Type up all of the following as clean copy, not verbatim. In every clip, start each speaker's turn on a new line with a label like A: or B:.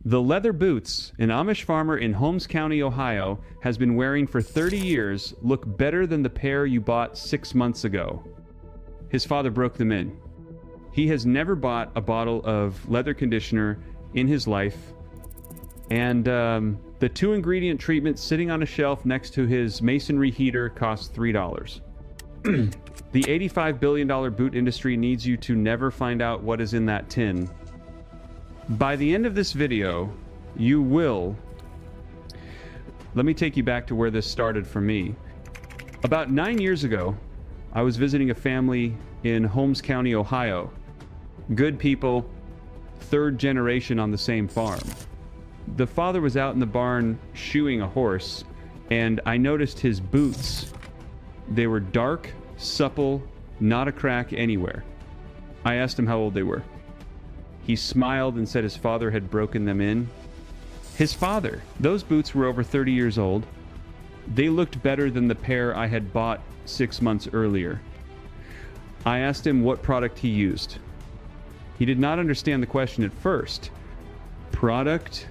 A: The leather boots an Amish farmer in Holmes County, Ohio, has been wearing for 30 years look better than the pair you bought 6 months ago. His father broke them in. He has never bought a bottle of leather conditioner in his life, and the 2-ingredient treatment sitting on a shelf next to his masonry heater costs $3. The $85 billion boot industry needs you to never find out what is in that tin. By the end of this video, you will... Let me take you back to where this started for me. About 9 years ago, I was visiting a family in Holmes County, Ohio. Good people, third generation on the same farm. The father was out in the barn shoeing a horse, and I noticed his boots. They were dark, supple, not a crack anywhere. I asked him how old they were. He smiled and said his father had broken them in. His father. Those boots were over 30 years old. They looked better than the pair I had bought 6 months earlier. I asked him what product he used. He did not understand the question at first. Product?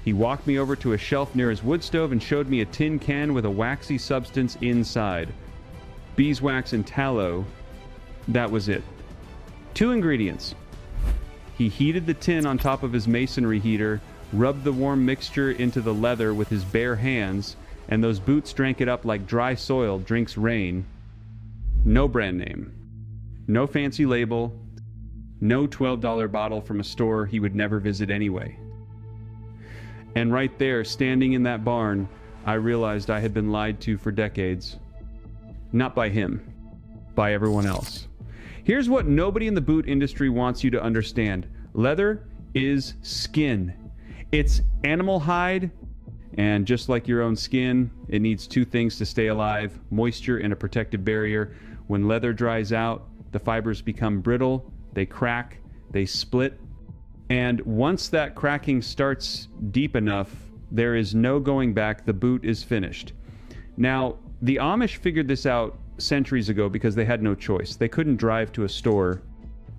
A: He walked me over to a shelf near his wood stove and showed me a tin can with a waxy substance inside. Beeswax and tallow. That was it. 2 ingredients. He heated the tin on top of his masonry heater, rubbed the warm mixture into the leather with his bare hands, and those boots drank it up like dry soil drinks rain. No brand name. No fancy label. No $12 bottle from a store he would never visit anyway. And right there, standing in that barn, I realized I had been lied to for decades. Not by him, by everyone else. Here's what nobody in the boot industry wants you to understand. Leather is skin. It's animal hide, and just like your own skin, it needs 2 things to stay alive: moisture and a protective barrier. When leather dries out, the fibers become brittle, they crack, they split, and once that cracking starts deep enough, there is no going back. The boot is finished. Now, the Amish figured this out centuries ago because they had no choice. They couldn't drive to a store.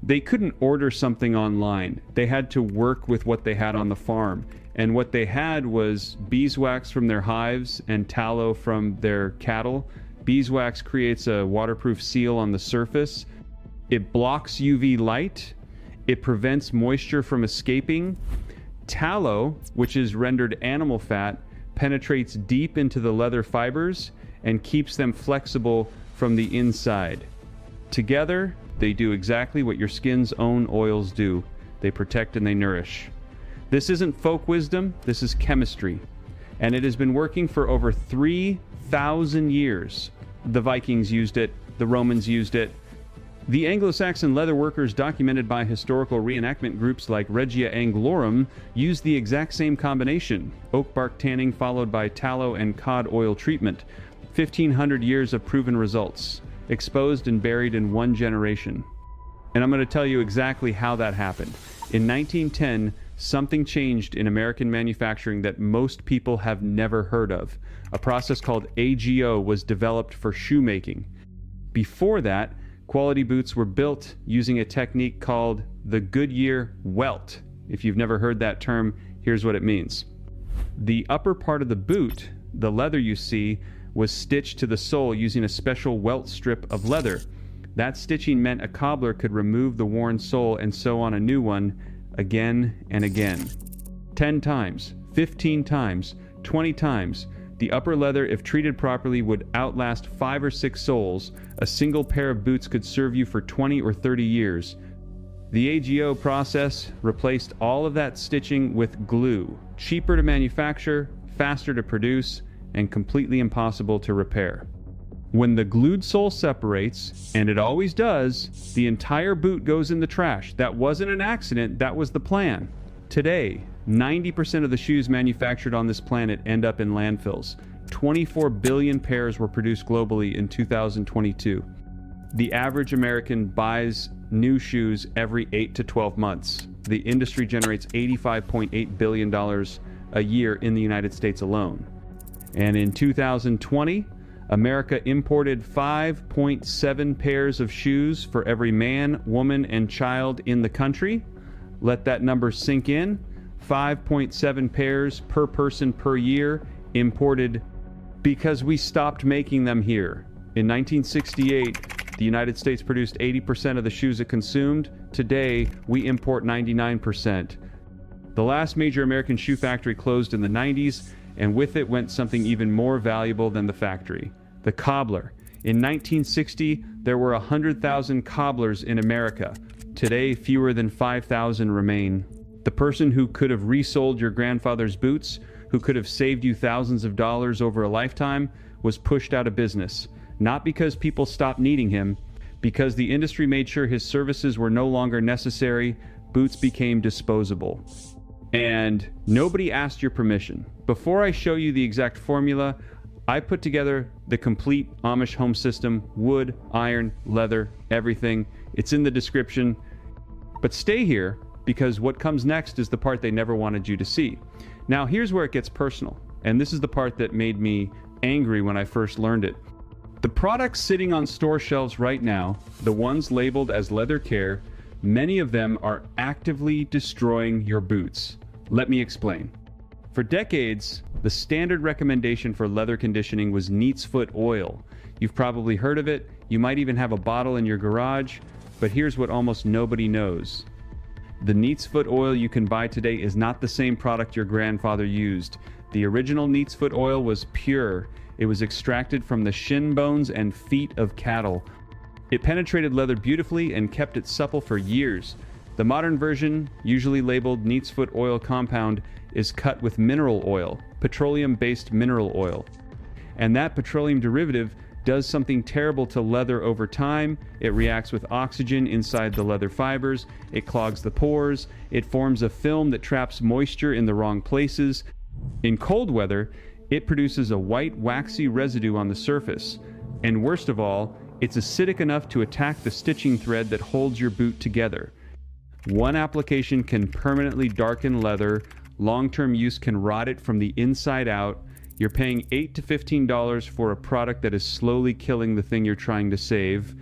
A: They couldn't order something online. They had to work with what they had on the farm. And what they had was beeswax from their hives and tallow from their cattle. Beeswax creates a waterproof seal on the surface. It blocks UV light. It prevents moisture from escaping. Tallow, which is rendered animal fat, penetrates deep into the leather fibers and keeps them flexible from the inside. Together, they do exactly what your skin's own oils do. They protect and they nourish. This isn't folk wisdom, this is chemistry. And it has been working for over 3,000 years. The Vikings used it, the Romans used it. The Anglo-Saxon leather workers documented by historical reenactment groups like Regia Anglorum used the exact same combination: oak bark tanning followed by tallow and cod oil treatment. 1,500 years of proven results, exposed and buried in 1 generation. And I'm going to tell you exactly how that happened. In 1910, something changed in American manufacturing that most people have never heard of. A process called AGO was developed for shoemaking. Before that, quality boots were built using a technique called the Goodyear welt. If you've never heard that term, here's what it means. The upper part of the boot, the leather you see, was stitched to the sole using a special welt strip of leather. That stitching meant a cobbler could remove the worn sole and sew on a new one again and again. 10 times, 15 times, 20 times. The upper leather, if treated properly, would outlast 5 or 6 soles. A single pair of boots could serve you for 20 or 30 years. The AGO process replaced all of that stitching with glue. Cheaper to manufacture, faster to produce, and completely impossible to repair. When the glued sole separates, and it always does, the entire boot goes in the trash. That wasn't an accident, that was the plan. Today, 90% of the shoes manufactured on this planet end up in landfills. 24 billion pairs were produced globally in 2022. The average American buys new shoes every 8 to 12 months. The industry generates $85.8 billion a year in the United States alone. And in 2020, America imported 5.7 pairs of shoes for every man, woman, and child in the country. Let that number sink in. 5.7 pairs per person per year imported because we stopped making them here. In 1968, the United States produced 80% of the shoes it consumed. Today, we import 99%. The last major American shoe factory closed in the 90s, and with it went something even more valuable than the factory: the cobbler. In 1960, there were 100,000 cobblers in America. Today, fewer than 5,000 remain. The person who could have resold your grandfather's boots, who could have saved you thousands of dollars over a lifetime, was pushed out of business. Not because people stopped needing him, because the industry made sure his services were no longer necessary. Boots became disposable. And nobody asked your permission. Before I show you the exact formula, I put together the complete Amish home system: wood, iron, leather, everything. It's in the description. But stay here, because what comes next is the part they never wanted you to see. Now, here's where it gets personal, and this is the part that made me angry when I first learned it. The products sitting on store shelves right now, the ones labeled as leather care, many of them are actively destroying your boots. Let me explain. For decades, the standard recommendation for leather conditioning was neat's foot oil. You've probably heard of it. You might even have a bottle in your garage. But here's what almost nobody knows. The neat's foot oil you can buy today is not the same product your grandfather used. The original neat's foot oil was pure. It was extracted from the shin bones and feet of cattle. It penetrated leather beautifully and kept it supple for years. The modern version, usually labeled neat's foot oil compound, is cut with mineral oil, petroleum-based mineral oil. And that petroleum derivative does something terrible to leather over time. It reacts with oxygen inside the leather fibers. It clogs the pores. It forms a film that traps moisture in the wrong places. In cold weather, it produces a white, waxy residue on the surface. And worst of all, it's acidic enough to attack the stitching thread that holds your boot together. One application can permanently darken leather. Long-term use can rot it from the inside out. You're paying $8 to $15 for a product that is slowly killing the thing you're trying to save.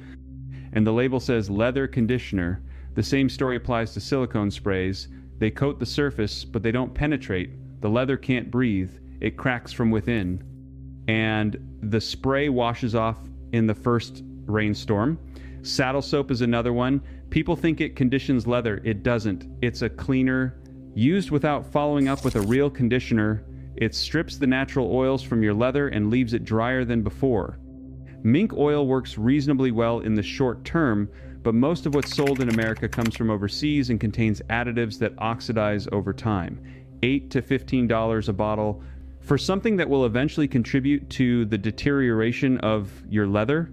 A: And the label says leather conditioner. The same story applies to silicone sprays. They coat the surface, but they don't penetrate. The leather can't breathe. It cracks from within. And the spray washes off in the first rainstorm. Saddle soap is another one. People think it conditions leather. It doesn't. It's a cleaner. Used without following up with a real conditioner, it strips the natural oils from your leather and leaves it drier than before. Mink oil works reasonably well in the short term, but most of what's sold in America comes from overseas and contains additives that oxidize over time. $8 to $15 a bottle for something that will eventually contribute to the deterioration of your leather.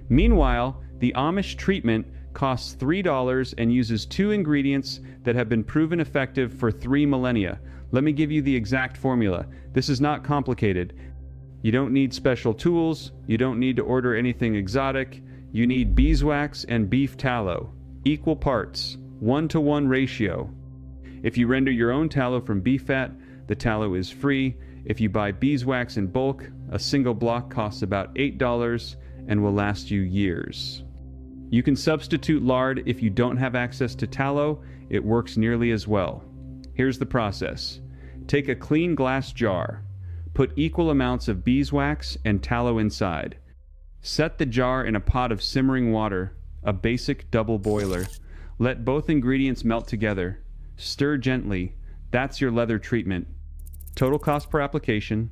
A: Meanwhile, the Amish treatment costs $3 and uses 2 ingredients that have been proven effective for 3 millennia. Let me give you the exact formula. This is not complicated. You don't need special tools. You don't need to order anything exotic. You need beeswax and beef tallow. Equal parts. 1-to-1 ratio. If you render your own tallow from beef fat, the tallow is free. If you buy beeswax in bulk, a single block costs about $8 and will last you years. You can substitute lard if you don't have access to tallow. It works nearly as well. Here's the process. Take a clean glass jar. Put equal amounts of beeswax and tallow inside. Set the jar in a pot of simmering water, a basic double boiler. Let both ingredients melt together. Stir gently. That's your leather treatment. Total cost per application,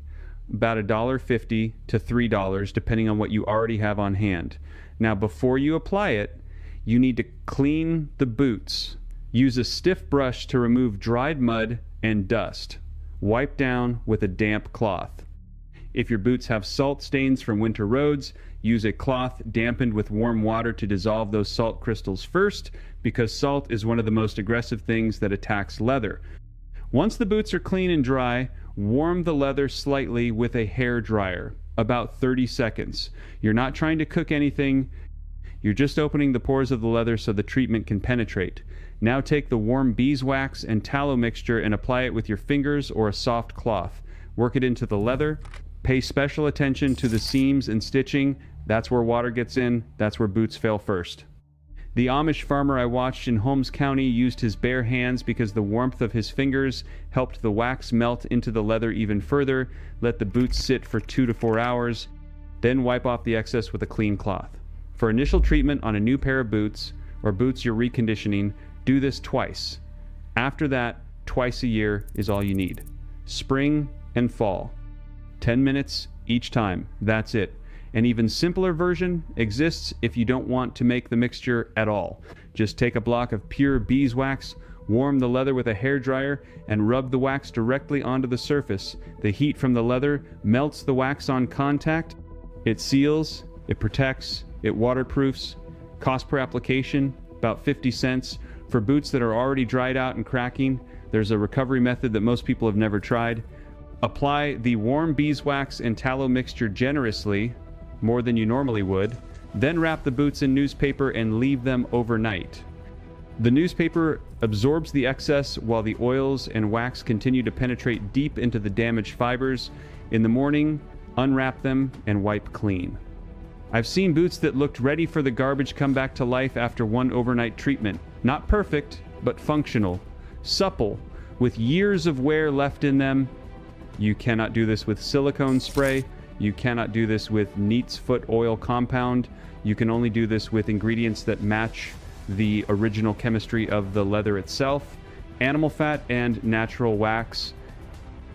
A: about $1.50 to $3, depending on what you already have on hand. Now, before you apply it, you need to clean the boots. Use a stiff brush to remove dried mud and dust. Wipe down with a damp cloth. If your boots have salt stains from winter roads, use a cloth dampened with warm water to dissolve those salt crystals first, because salt is one of the most aggressive things that attacks leather. Once the boots are clean and dry, warm the leather slightly with a hair dryer, about 30 seconds. You're not trying to cook anything. You're just opening the pores of the leather so the treatment can penetrate. Now take the warm beeswax and tallow mixture and apply it with your fingers or a soft cloth. Work it into the leather. Pay special attention to the seams and stitching. That's where water gets in. That's where boots fail first. The Amish farmer I watched in Holmes County used his bare hands because the warmth of his fingers helped the wax melt into the leather even further, let the boots sit for 2 to 4 hours, then wipe off the excess with a clean cloth. For initial treatment on a new pair of boots, or boots you're reconditioning, do this twice. After that, twice a year is all you need. Spring and fall. 10 minutes each time. That's it. An even simpler version exists if you don't want to make the mixture at all. Just take a block of pure beeswax, warm the leather with a hairdryer, and rub the wax directly onto the surface. The heat from the leather melts the wax on contact. It seals, it protects, it waterproofs. Cost per application, about 50 cents. For boots that are already dried out and cracking, there's a recovery method that most people have never tried. Apply the warm beeswax and tallow mixture generously, more than you normally would, then wrap the boots in newspaper and leave them overnight. The newspaper absorbs the excess while the oils and wax continue to penetrate deep into the damaged fibers. In the morning, unwrap them and wipe clean. I've seen boots that looked ready for the garbage come back to life after one overnight treatment. Not perfect, but functional, supple, with years of wear left in them. You cannot do this with silicone spray. You cannot do this with Neat's Foot Oil Compound. You can only do this with ingredients that match the original chemistry of the leather itself, animal fat and natural wax,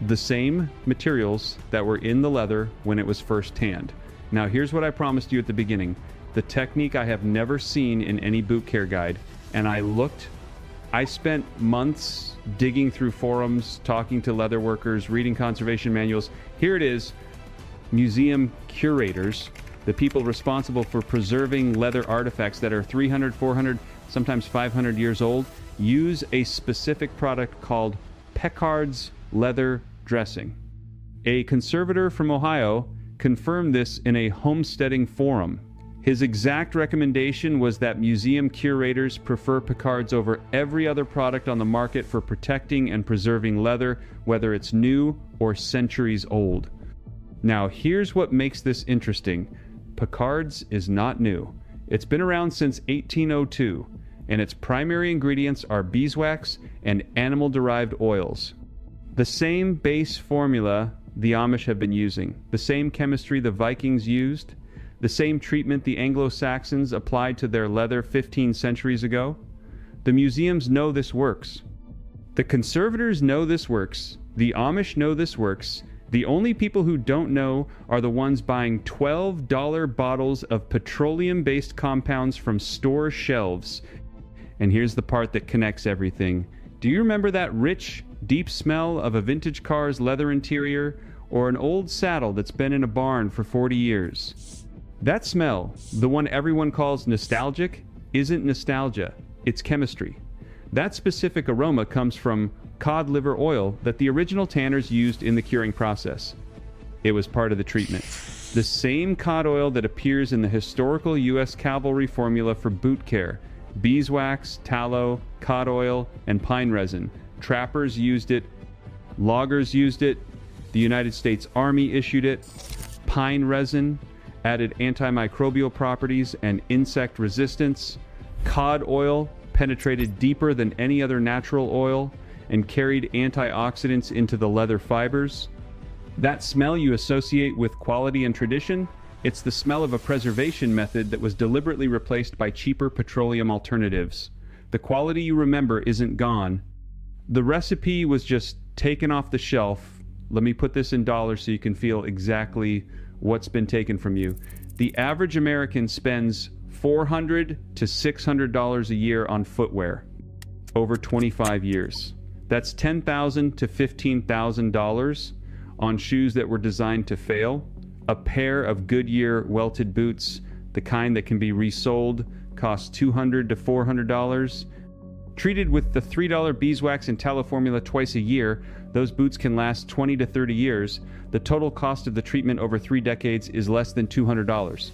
A: the same materials that were in the leather when it was first tanned. Now here's what I promised you at the beginning. The technique I have never seen in any boot care guide, and I spent months digging through forums, talking to leather workers, reading conservation manuals. Here it is. Museum curators, the people responsible for preserving leather artifacts that are 300, 400, sometimes 500 years old, use a specific product called Pecard's leather dressing. A conservator from Ohio confirmed this in a homesteading forum. His exact recommendation was that museum curators prefer Pecard's over every other product on the market for protecting and preserving leather, whether it's new or centuries old. Now, here's what makes this interesting. Pecard's is not new. It's been around since 1802, and its primary ingredients are beeswax and animal-derived oils. The same base formula the Amish have been using, the same chemistry the Vikings used, the same treatment the Anglo-Saxons applied to their leather 15 centuries ago. The museums know this works. The conservators know this works. The Amish know this works. The only people who don't know are the ones buying $12 bottles of petroleum-based compounds from store shelves. And here's the part that connects everything. Do you remember that rich, deep smell of a vintage car's leather interior or an old saddle that's been in a barn for 40 years? That smell, the one everyone calls nostalgic, isn't nostalgia, it's chemistry. That specific aroma comes from cod liver oil that the original tanners used in the curing process. It was part of the treatment. The same cod oil that appears in the historical U.S. cavalry formula for boot care. Beeswax, tallow, cod oil, and pine resin. Trappers used it. Loggers used it. The United States Army issued it. Pine resin added antimicrobial properties and insect resistance. Cod oil penetrated deeper than any other natural oil and carried antioxidants into the leather fibers. That smell you associate with quality and tradition, it's the smell of a preservation method that was deliberately replaced by cheaper petroleum alternatives. The quality you remember isn't gone. The recipe was just taken off the shelf. Let me put this in dollars so you can feel exactly what's been taken from you. The average American spends $400 to $600 a year on footwear over 25 years. That's $10,000 to $15,000 on shoes that were designed to fail. A pair of Goodyear welted boots, the kind that can be resold, costs $200 to $400. Treated with the $3 beeswax and tallow formula twice a year, those boots can last 20 to 30 years. The total cost of the treatment over 3 decades is less than $200.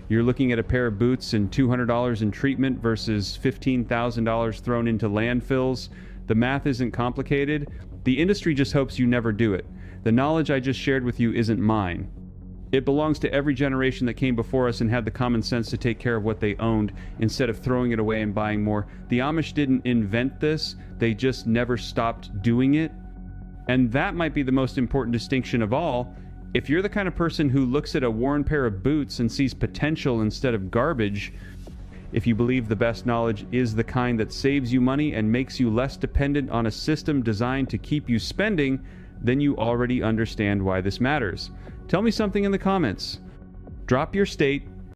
A: You're looking at a pair of boots and $200 in treatment versus $15,000 thrown into landfills. The math isn't complicated. The industry just hopes you never do it. The knowledge I just shared with you isn't mine. It belongs to every generation that came before us and had the common sense to take care of what they owned instead of throwing it away and buying more. The Amish didn't invent this, they just never stopped doing it. And that might be the most important distinction of all. If you're the kind of person who looks at a worn pair of boots and sees potential instead of garbage, if you believe the best knowledge is the kind that saves you money and makes you less dependent on a system designed to keep you spending, then you already understand why this matters. Tell me something in the comments. Drop your state,